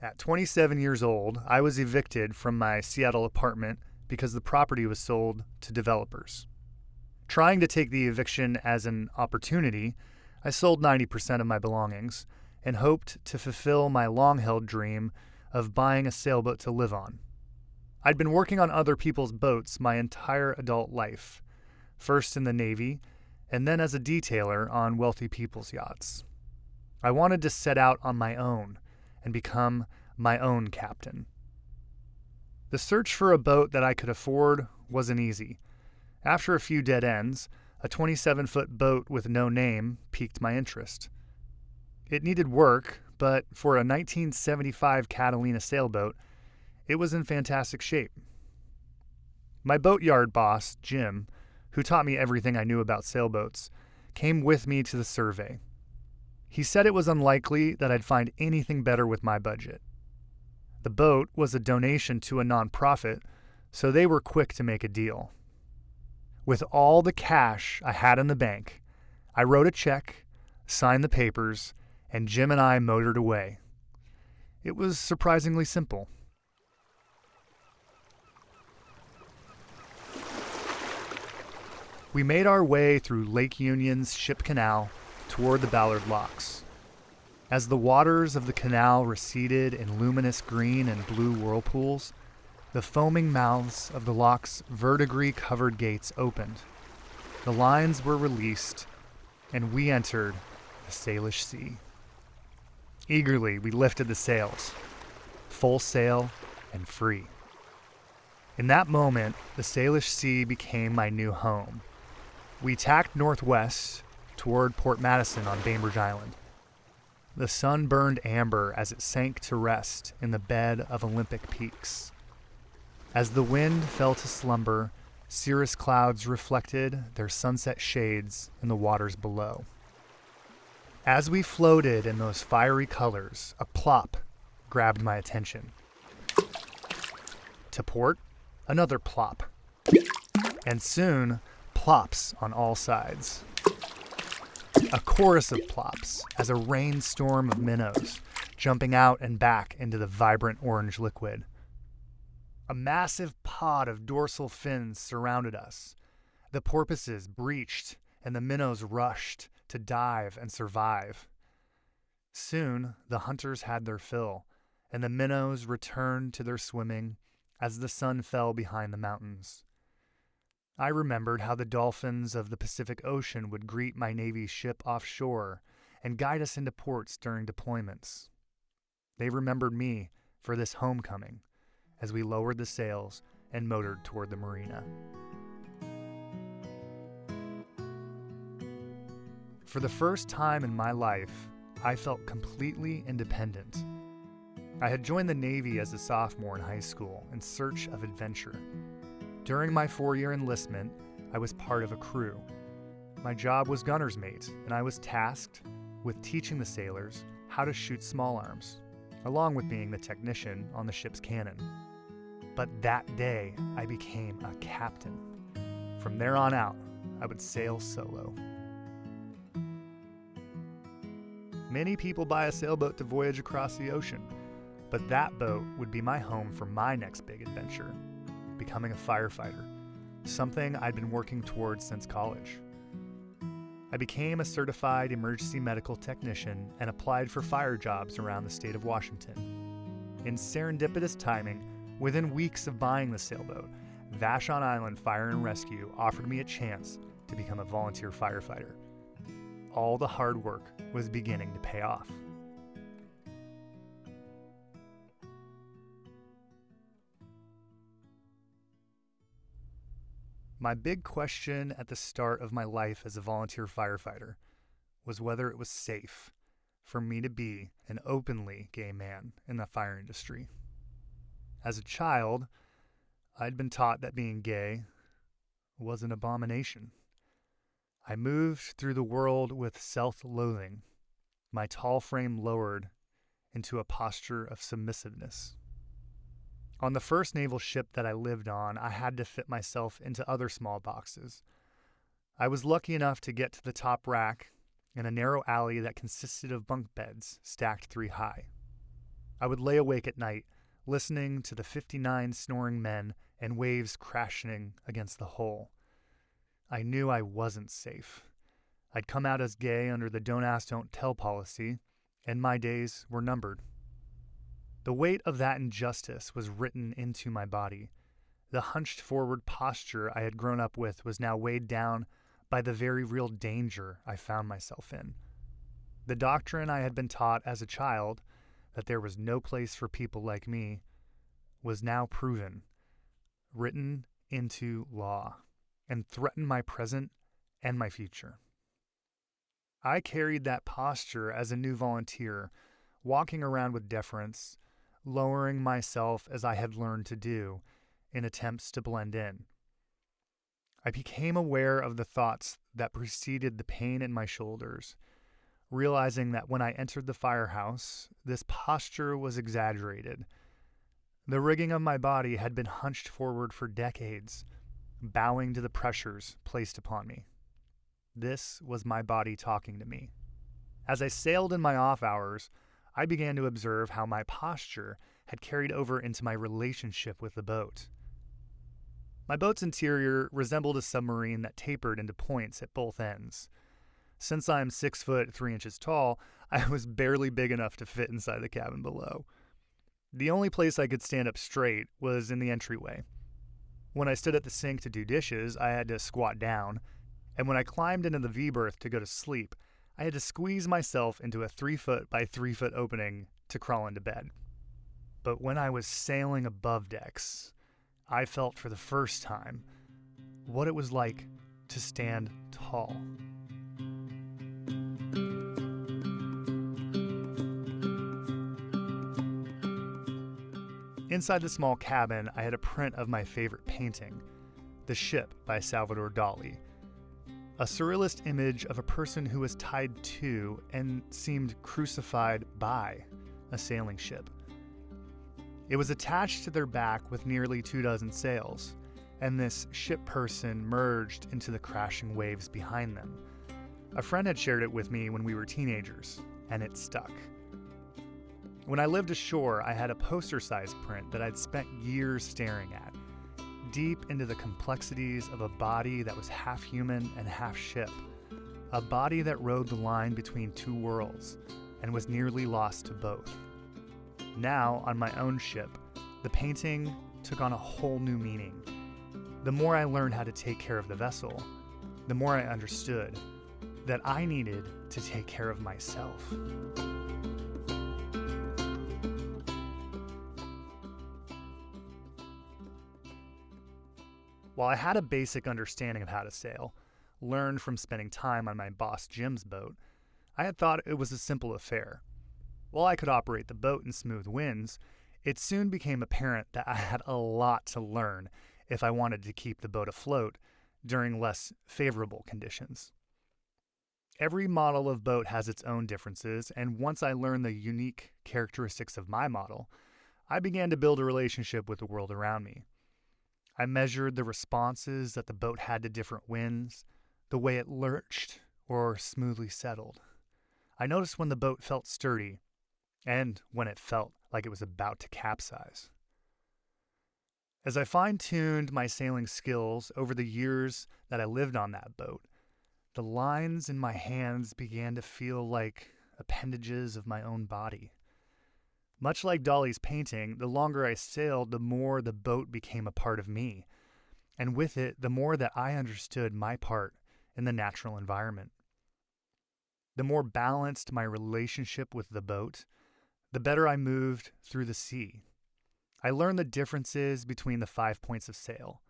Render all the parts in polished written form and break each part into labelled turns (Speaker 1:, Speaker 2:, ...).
Speaker 1: At 27 years old, I was evicted from my Seattle apartment because the property was sold to developers. Trying to take the eviction as an opportunity, I sold 90% of my belongings and hoped to fulfill my long-held dream of buying a sailboat to live on. I'd been working on other people's boats my entire adult life, first in the Navy and then as a detailer on wealthy people's yachts. I wanted to set out on my own and become my own captain. The search for a boat that I could afford wasn't easy. After a few dead ends, a 27-foot boat with no name piqued my interest. It needed work, but for a 1975 Catalina sailboat, it was in fantastic shape. My boatyard boss, Jim, who taught me everything I knew about sailboats, came with me to the survey. He said it was unlikely that I'd find anything better with my budget. The boat was a donation to a nonprofit, so they were quick to make a deal. With all the cash I had in the bank, I wrote a check, signed the papers, and Jim and I motored away. It was surprisingly simple. We made our way through Lake Union's Ship Canal toward the Ballard Locks. As the waters of the canal receded in luminous green and blue whirlpools, the foaming mouths of the lock's verdigris-covered gates opened. The lines were released, and we entered the Salish Sea. Eagerly, we lifted the sails, full sail and free. In that moment, the Salish Sea became my new home. We tacked northwest toward Port Madison on Bainbridge Island. The sun burned amber as it sank to rest in the bed of Olympic peaks. As the wind fell to slumber, cirrus clouds reflected their sunset shades in the waters below. As we floated in those fiery colors, a plop grabbed my attention. To port, another plop. And soon, plops on all sides. A chorus of plops as a rainstorm of minnows jumping out and back into the vibrant orange liquid. A massive pod of dorsal fins surrounded us. The porpoises breached and the minnows rushed to dive and survive. Soon, the hunters had their fill, and the minnows returned to their swimming as the sun fell behind the mountains. I remembered how the dolphins of the Pacific Ocean would greet my Navy's ship offshore and guide us into ports during deployments. They remembered me for this homecoming as we lowered the sails and motored toward the marina. For the first time in my life, I felt completely independent. I had joined the Navy as a sophomore in high school in search of adventure. During my 4-year enlistment, I was part of a crew. My job was gunner's mate, and I was tasked with teaching the sailors how to shoot small arms, along with being the technician on the ship's cannon. But that day, I became a captain. From there on out, I would sail solo. Many people buy a sailboat to voyage across the ocean, but that boat would be my home for my next big adventure, becoming a firefighter, something I'd been working towards since college. I became a certified emergency medical technician and applied for fire jobs around the state of Washington. In serendipitous timing, within weeks of buying the sailboat, Vashon Island Fire and Rescue offered me a chance to become a volunteer firefighter. All the hard work was beginning to pay off. My big question at the start of my life as a volunteer firefighter was whether it was safe for me to be an openly gay man in the fire industry. As a child, I'd been taught that being gay was an abomination. I moved through the world with self-loathing, my tall frame lowered into a posture of submissiveness. On the first naval ship that I lived on, I had to fit myself into other small boxes. I was lucky enough to get to the top rack in a narrow alley that consisted of bunk beds stacked 3 high. I would lay awake at night, listening to the 59 snoring men and waves crashing against the hull. I knew I wasn't safe. I'd come out as gay under the don't ask, don't tell policy, and my days were numbered. The weight of that injustice was written into my body. The hunched forward posture I had grown up with was now weighed down by the very real danger I found myself in. The doctrine I had been taught as a child, that there was no place for people like me, was now proven, written into law, and threatened my present and my future. I carried that posture as a new volunteer, walking around with deference, lowering myself as I had learned to do in attempts to blend in. I became aware of the thoughts that preceded the pain in my shoulders, realizing that when I entered the firehouse, this posture was exaggerated. The rigging of my body had been hunched forward for decades, bowing to the pressures placed upon me. This was my body talking to me. As I sailed in my off hours, I began to observe how my posture had carried over into my relationship with the boat. My boat's interior resembled a submarine that tapered into points at both ends. Since I'm 6 foot 3 inches tall, I was barely big enough to fit inside the cabin below. The only place I could stand up straight was in the entryway. When I stood at the sink to do dishes, I had to squat down, and when I climbed into the V-berth to go to sleep, I had to squeeze myself into a 3 foot by 3 foot opening to crawl into bed. But when I was sailing above decks, I felt for the first time what it was like to stand tall. Inside the small cabin, I had a print of my favorite painting, The Ship by Salvador Dali, a surrealist image of a person who was tied to and seemed crucified by a sailing ship. It was attached to their back with nearly 24 sails, and this ship person merged into the crashing waves behind them. A friend had shared it with me when we were teenagers, and it stuck. When I lived ashore, I had a poster-sized print that I'd spent years staring at, deep into the complexities of a body that was half human and half ship, a body that rode the line between two worlds and was nearly lost to both. Now, on my own ship, the painting took on a whole new meaning. The more I learned how to take care of the vessel, the more I understood that I needed to take care of myself. While I had a basic understanding of how to sail, learned from spending time on my boss Jim's boat, I had thought it was a simple affair. While I could operate the boat in smooth winds, it soon became apparent that I had a lot to learn if I wanted to keep the boat afloat during less favorable conditions. Every model of boat has its own differences, and once I learned the unique characteristics of my model, I began to build a relationship with the world around me. I measured the responses that the boat had to different winds, the way it lurched or smoothly settled. I noticed when the boat felt sturdy and when it felt like it was about to capsize. As I fine-tuned my sailing skills over the years that I lived on that boat, the lines in my hands began to feel like appendages of my own body. Much like Dali's painting, the longer I sailed, the more the boat became a part of me, and with it, the more that I understood my part in the natural environment. The more balanced my relationship with the boat, the better I moved through the sea. I learned the differences between the 5 points of sail.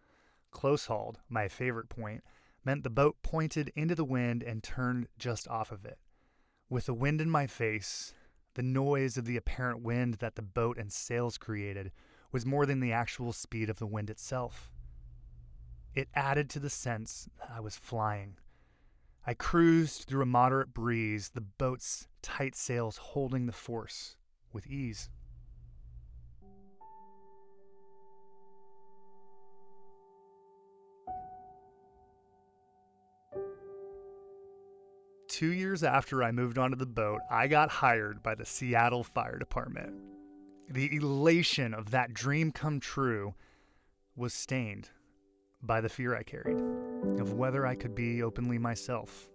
Speaker 1: Close-hauled, my favorite point, meant the boat pointed into the wind and turned just off of it. With the wind in my face, the noise of the apparent wind that the boat and sails created was more than the actual speed of the wind itself. It added to the sense that I was flying. I cruised through a moderate breeze, the boat's tight sails holding the force with ease. "2 years after I moved onto the boat, I got hired by the Seattle Fire Department. The elation of that dream come true was stained by the fear I carried of whether I could be openly myself.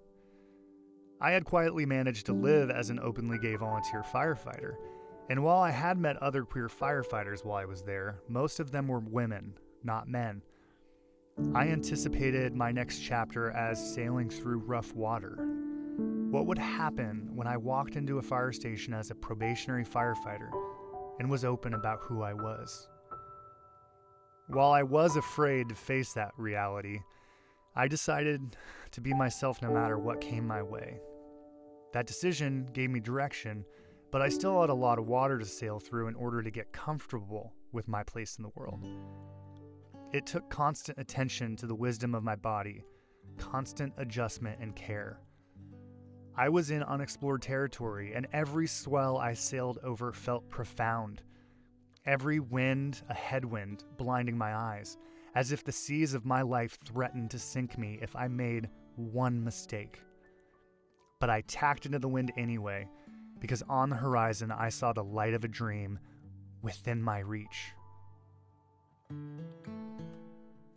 Speaker 1: I had quietly managed to live as an openly gay volunteer firefighter, and while I had met other queer firefighters while I was there, most of them were women, not men. I anticipated my next chapter as sailing through rough water. What would happen when I walked into a fire station as a probationary firefighter and was open about who I was? While I was afraid to face that reality, I decided to be myself no matter what came my way. That decision gave me direction, but I still had a lot of water to sail through in order to get comfortable with my place in the world. It took constant attention to the wisdom of my body, constant adjustment and care. I was in unexplored territory, and every swell I sailed over felt profound. Every wind a headwind blinding my eyes, as if the seas of my life threatened to sink me if I made one mistake. But I tacked into the wind anyway, because on the horizon I saw the light of a dream within my reach.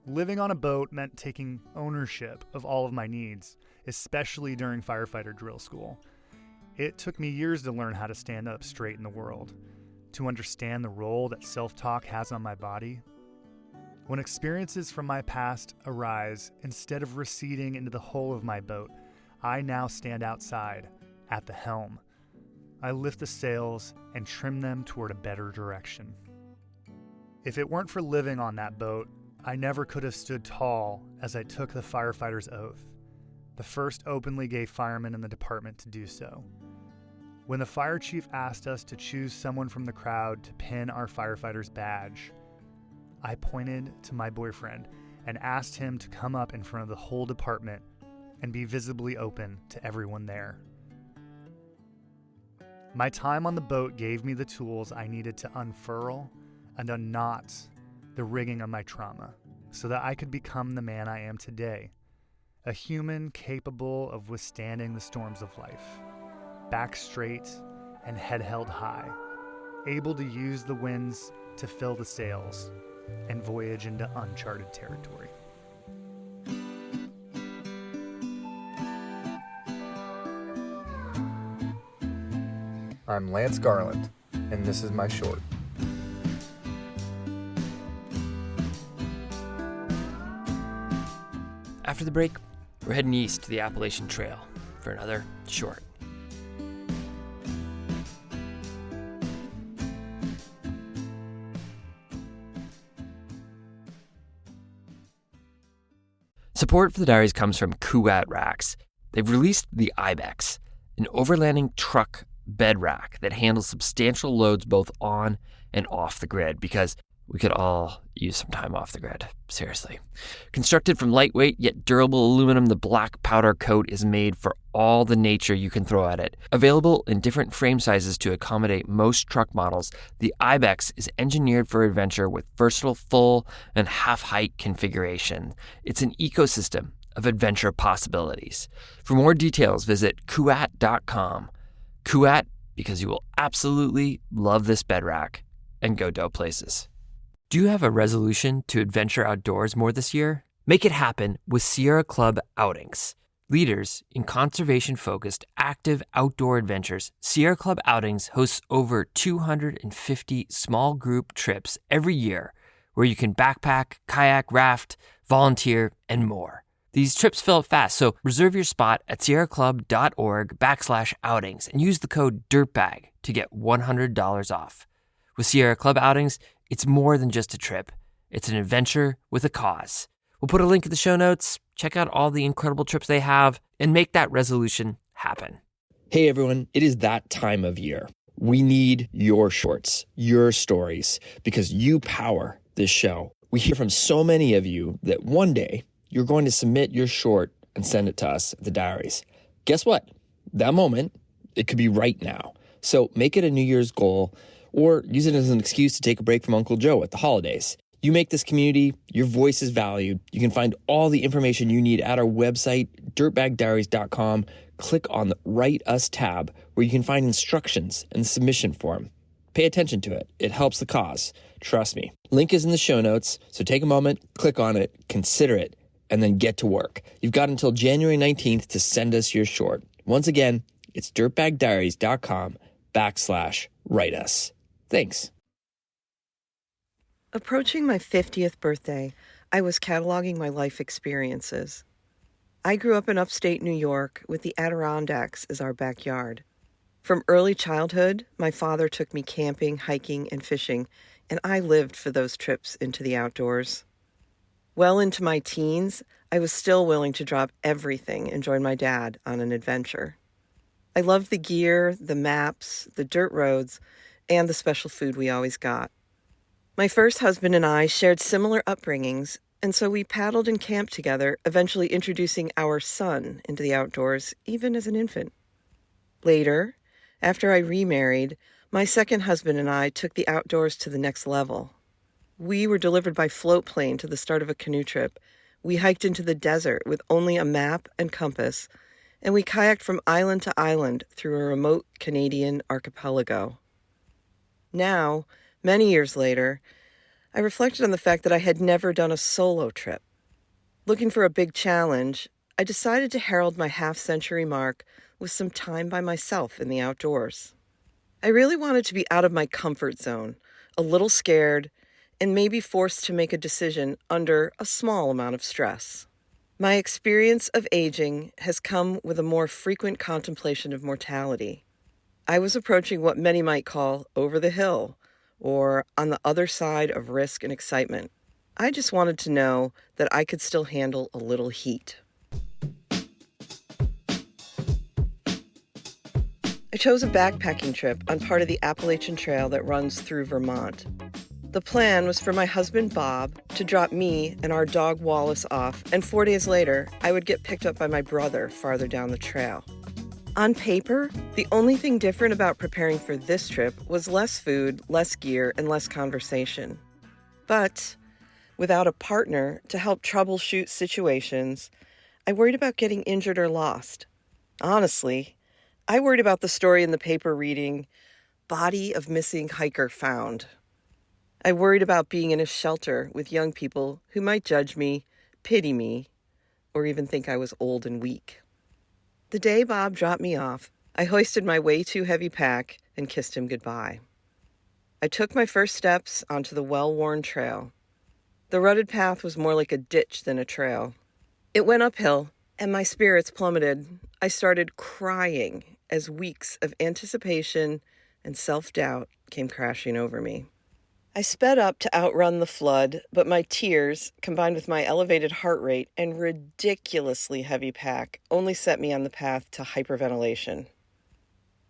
Speaker 1: Living on a boat meant taking ownership of all of my needs, especially during firefighter drill school. It took me years to learn how to stand up straight in the world, to understand the role that self-talk has on my body. When experiences from my past arise, instead of receding into the hull of my boat, I now stand outside, at the helm. I lift the sails and trim them toward a better direction. If it weren't for living on that boat, I never could have stood tall as I took the firefighter's oath, the first openly gay fireman in the department to do so. When the fire chief asked us to choose someone from the crowd to pin our firefighter's badge, I pointed to my boyfriend and asked him to come up in front of the whole department and be visibly open to everyone there. My time on the boat gave me the tools I needed to unfurl and unknot the rigging of my trauma so that I could become the man I am today, a human capable of withstanding the storms of life, back straight and head held high, able to use the winds to fill the sails and voyage into uncharted territory. I'm Lance Garland, and this is my short.
Speaker 2: After the break, we're heading east to the Appalachian Trail for another short. Support for the diaries comes from Kuat Racks. They've released the Ibex, an overlanding truck bed rack that handles substantial loads both on and off the grid, because we could all use some time off the grid, seriously. Constructed from lightweight yet durable aluminum, the black powder coat is made for all the nature you can throw at it. Available in different frame sizes to accommodate most truck models, the Ibex is engineered for adventure with versatile full and half-height configuration. It's an ecosystem of adventure possibilities. For more details, visit kuat.com. Kuat, because you will absolutely love this bed rack and go dope places. Do you have a resolution to adventure outdoors more this year? Make it happen with Sierra Club Outings. Leaders in conservation-focused, active outdoor adventures, Sierra Club Outings hosts over 250 small group trips every year where you can backpack, kayak, raft, volunteer, and more. These trips fill up fast, so reserve your spot at sierraclub.org/outings and use the code DIRTBAG to get $100 off. With Sierra Club Outings, it's more than just a trip. It's an adventure with a cause. We'll put a link in the show notes. Check out all the incredible trips they have and make that resolution happen.
Speaker 3: Hey everyone, it is that time of year. We need your shorts, your stories, because you power this show. We hear from so many of you that one day you're going to submit your short and send it to us at the diaries. Guess what? That moment, it could be right now. So make it a New Year's goal, or use it as an excuse to take a break from Uncle Joe at the holidays. You make this community, your voice is valued. You can find all the information you need at our website, dirtbagdiaries.com. Click on the Write Us tab, where you can find instructions and the submission form. Pay attention to it. It helps the cause. Trust me. Link is in the show notes, so take a moment, click on it, consider it, and then get to work. You've got until January 19th to send us your short. Once again, it's dirtbagdiaries.com/write us. Thanks.
Speaker 4: Approaching my 50th birthday, I was cataloging my life experiences. I grew up in upstate New York with the Adirondacks as our backyard. From early childhood, my father took me camping, hiking, and fishing, and I lived for those trips into the outdoors. Well into my teens, I was still willing to drop everything and join my dad on an adventure. I loved the gear, the maps, the dirt roads, and the special food we always got. My first husband and I shared similar upbringings, and so we paddled and camped together, eventually introducing our son into the outdoors, even as an infant. Later, after I remarried, my second husband and I took the outdoors to the next level. We were delivered by float plane to the start of a canoe trip. We hiked into the desert with only a map and compass, and we kayaked from island to island through a remote Canadian archipelago. Now, many years later, I reflected on the fact that I had never done a solo trip. Looking for a big challenge, I decided to herald my half-century mark with some time by myself in the outdoors. I really wanted to be out of my comfort zone, a little scared, and maybe forced to make a decision under a small amount of stress. My experience of aging has come with a more frequent contemplation of mortality. I was approaching what many might call over the hill, or on the other side of risk and excitement. I just wanted to know that I could still handle a little heat. I chose a backpacking trip on part of the Appalachian Trail that runs through Vermont. The plan was for my husband, Bob, to drop me and our dog, Wallace, off, and 4 days later, I would get picked up by my brother farther down the trail. On paper, the only thing different about preparing for this trip was less food, less gear, and less conversation. But without a partner to help troubleshoot situations, I worried about getting injured or lost. Honestly, I worried about the story in the paper reading, "Body of Missing Hiker Found." I worried about being in a shelter with young people who might judge me, pity me, or even think I was old and weak. The day Bob dropped me off, I hoisted my way too heavy pack and kissed him goodbye. I took my first steps onto the well-worn trail. The rutted path was more like a ditch than a trail. It went uphill, and my spirits plummeted. I started crying as weeks of anticipation and self-doubt came crashing over me. I sped up to outrun the flood, but my tears, combined with my elevated heart rate and ridiculously heavy pack, only set me on the path to hyperventilation.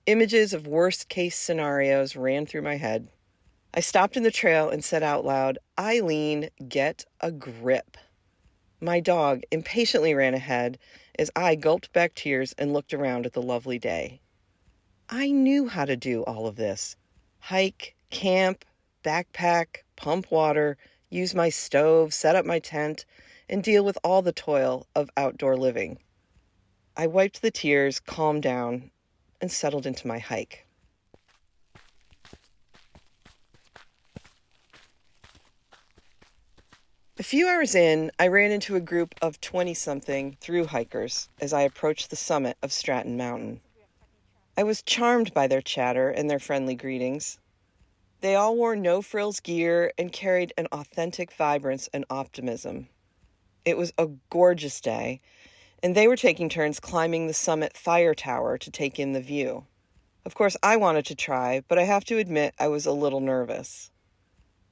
Speaker 4: Images of worst-case scenarios ran through my head. I stopped in the trail and said out loud, "Eileen, get a grip." My dog impatiently ran ahead as I gulped back tears and looked around at the lovely day. I knew how to do all of this. Hike, camp, backpack, pump water, use my stove, set up my tent, and deal with all the toil of outdoor living. I wiped the tears, calmed down, and settled into my hike. A few hours in, I ran into a group of 20-something thru hikers as I approached the summit of Stratton Mountain. I was charmed by their chatter and their friendly greetings. They all wore no-frills gear and carried an authentic vibrance and optimism. It was a gorgeous day, and they were taking turns climbing the summit fire tower to take in the view. Of course, I wanted to try, but I have to admit I was a little nervous.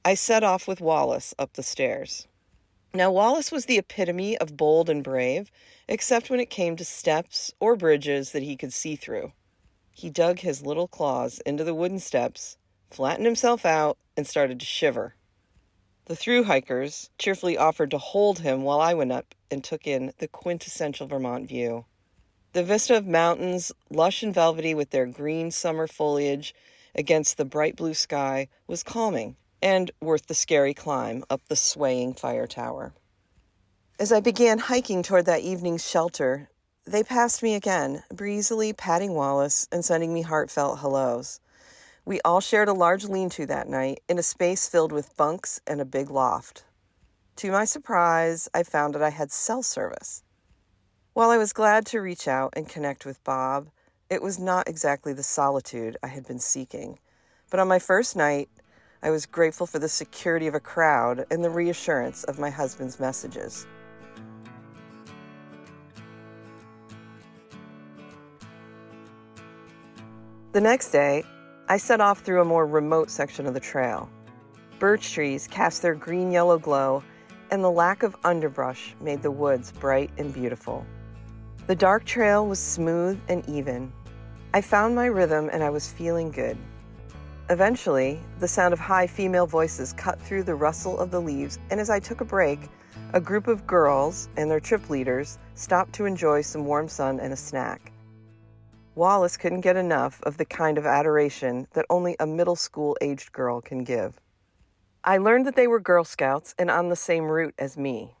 Speaker 4: I set off with Wallace up the stairs. Now, Wallace was the epitome of bold and brave, except when it came to steps or bridges that he could see through. He dug his little claws into the wooden steps, flattened himself out, and started to shiver. The thru hikers cheerfully offered to hold him while I went up and took in the quintessential Vermont view. The vista of mountains, lush and velvety with their green summer foliage against the bright blue sky, was calming and worth the scary climb up the swaying fire tower. As I began hiking toward that evening's shelter, they passed me again, breezily patting Wallace and sending me heartfelt hellos. We all shared a large lean-to that night in a space filled with bunks and a big loft. To my surprise, I found that I had cell service. While I was glad to reach out and connect with Bob, it was not exactly the solitude I had been seeking. But on my first night, I was grateful for the security of a crowd and the reassurance of my husband's messages. The next day, I set off through a more remote section of the trail. Birch trees cast their green-yellow glow, and the lack of underbrush made the woods bright and beautiful. The dark trail was smooth and even. I found my rhythm and I was feeling good. Eventually, the sound of high female voices cut through the rustle of the leaves, and as I took a break, a group of girls and their trip leaders stopped to enjoy some warm sun and a snack. Wallace couldn't get enough of the kind of adoration that only a middle school-aged girl can give. I learned that they were Girl Scouts and on the same route as me.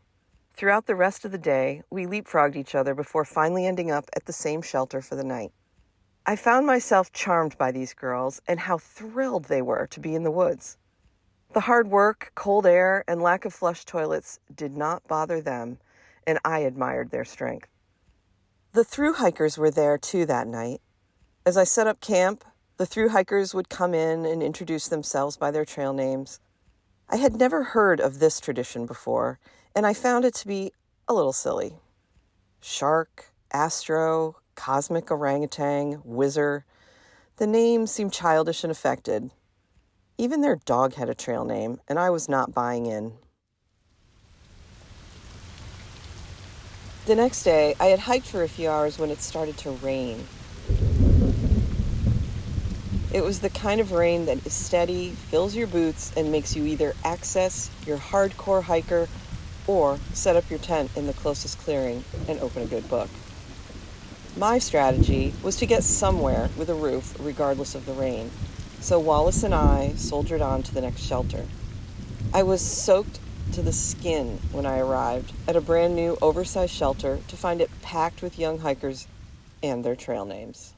Speaker 4: Throughout the rest of the day, we leapfrogged each other before finally ending up at the same shelter for the night. I found myself charmed by these girls and how thrilled they were to be in the woods. The hard work, cold air, and lack of flush toilets did not bother them, and I admired their strength. The thru-hikers were there too that night. As I set up camp, the thru-hikers would come in and introduce themselves by their trail names. I had never heard of this tradition before, and I found it to be a little silly. Shark, Astro, Cosmic Orangutan, Whizzer. The names seemed childish and affected. Even their dog had a trail name, and I was not buying in. The next day, I had hiked for a few hours when it started to rain. It was the kind of rain that is steady, fills your boots, and makes you either access your hardcore hiker or set up your tent in the closest clearing and open a good book. My strategy was to get somewhere with a roof regardless of the rain, so Wallace and I soldiered on to the next shelter. I was soaked to the skin when I arrived at a brand new oversized shelter to find it packed with young hikers and their trail names.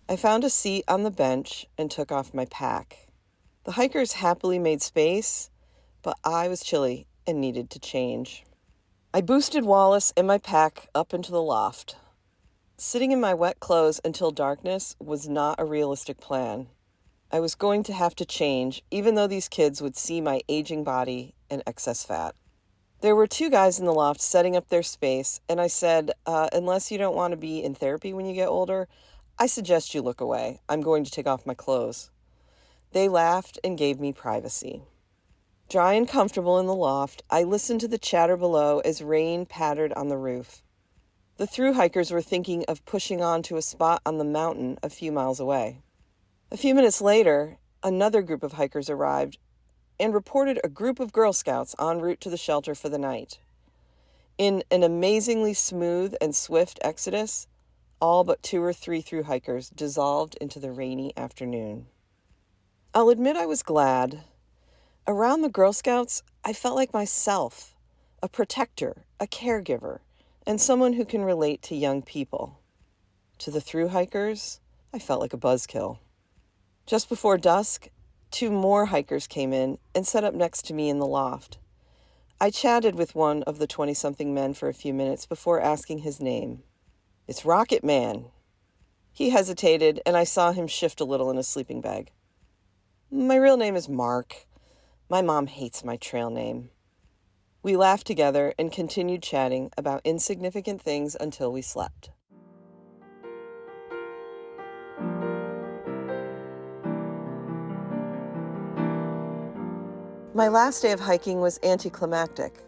Speaker 4: I found a seat on the bench and took off my pack. The hikers happily made space, but I was chilly and needed to change. I boosted Wallace and my pack up into the loft. Sitting in my wet clothes until darkness was not a realistic plan. I was going to have to change, even though these kids would see my aging body and excess fat. There were 2 guys in the loft setting up their space, and I said, unless you don't want to be in therapy when you get older, I suggest you look away. I'm going to take off my clothes. They laughed and gave me privacy. Dry and comfortable in the loft, I listened to the chatter below as rain pattered on the roof. The thru-hikers were thinking of pushing on to a spot on the mountain a few miles away. A few minutes later, another group of hikers arrived and reported a group of Girl Scouts en route to the shelter for the night. In an amazingly smooth and swift exodus, all but 2 or 3 thru-hikers dissolved into the rainy afternoon. I'll admit I was glad. Around the Girl Scouts, I felt like myself, a protector, a caregiver, and someone who can relate to young people. To the thru-hikers, I felt like a buzzkill. Just before dusk, 2 more hikers came in and set up next to me in the loft. I chatted with one of the 20-something men for a few minutes before asking his name. "It's Rocket Man." He hesitated, and I saw him shift a little in his sleeping bag. "My real name is Mark. My mom hates my trail name." We laughed together and continued chatting about insignificant things until we slept. My last day of hiking was anticlimactic.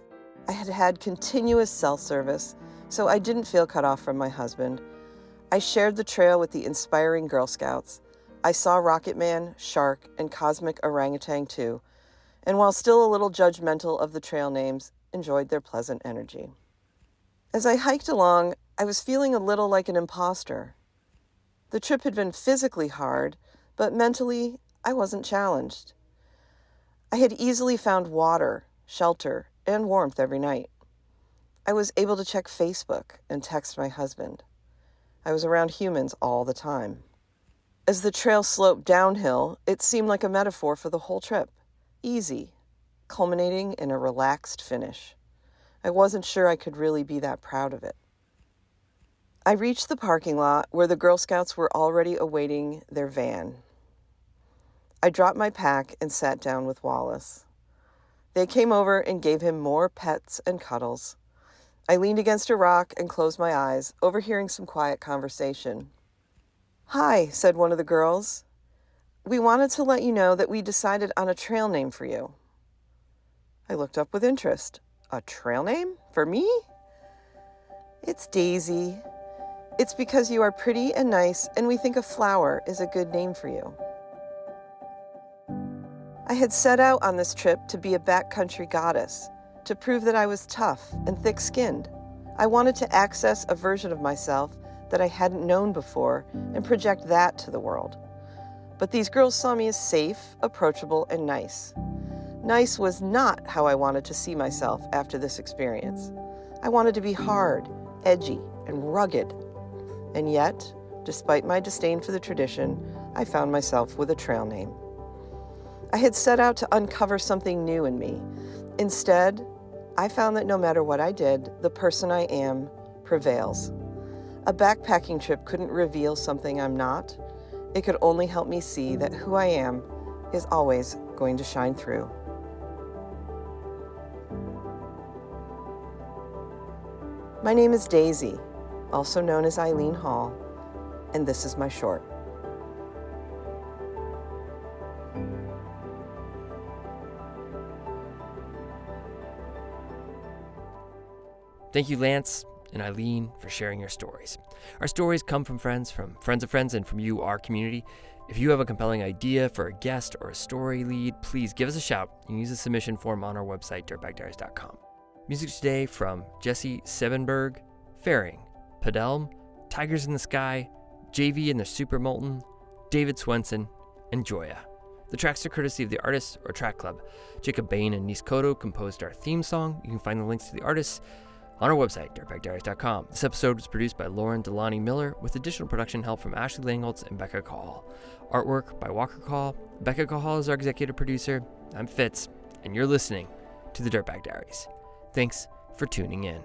Speaker 4: I had had continuous cell service, so I didn't feel cut off from my husband. I shared the trail with the inspiring Girl Scouts. I saw Rocket Man, Shark, and Cosmic Orangutan too, and while still a little judgmental of the trail names, enjoyed their pleasant energy. As I hiked along, I was feeling a little like an imposter. The trip had been physically hard, but mentally, I wasn't challenged. I had easily found water, shelter, and warmth every night. I was able to check Facebook and text my husband. I was around humans all the time. As the trail sloped downhill, it seemed like a metaphor for the whole trip. Easy, culminating in a relaxed finish. I wasn't sure I could really be that proud of it. I reached the parking lot where the Girl Scouts were already awaiting their van. I dropped my pack and sat down with Wallace. They came over and gave him more pets and cuddles. I leaned against a rock and closed my eyes, overhearing some quiet conversation. "Hi," said one of the girls. "We wanted to let you know that we decided on a trail name for you." I looked up with interest. "A trail name? For me?" "It's Daisy. It's because you are pretty and nice, and we think a flower is a good name for you." I had set out on this trip to be a backcountry goddess, to prove that I was tough and thick-skinned. I wanted to access a version of myself that I hadn't known before and project that to the world. But these girls saw me as safe, approachable, and nice. Nice was not how I wanted to see myself after this experience. I wanted to be hard, edgy, and rugged. And yet, despite my disdain for the tradition, I found myself with a trail name. I had set out to uncover something new in me. Instead, I found that no matter what I did, the person I am prevails. A backpacking trip couldn't reveal something I'm not. It could only help me see that who I am is always going to shine through. My name is Daisy, also known as Eileen Hall, and this is my short.
Speaker 2: Thank you, Lance and Eileen, for sharing your stories. Our stories come from friends of friends, and from you, our community. If you have a compelling idea for a guest or a story lead, please give us a shout and use the submission form on our website, dirtbagdiaries.com. Music today from Jesse Sevenberg, Faring, Padelm, Tigers in the Sky, JV and the Super Molten, David Swenson, and Joya. The tracks are courtesy of the artists or track club. Jacob Bain and Nis Koto composed our theme song. You can find the links to the artists on our website, dirtbagdiaries.com. This episode was produced by Lauren Delani Miller with additional production help from Ashley Langholtz and Becca Call. Artwork by Walker Call. Becca Call is our executive producer. I'm Fitz, and you're listening to the Dirtbag Diaries. Thanks for tuning in.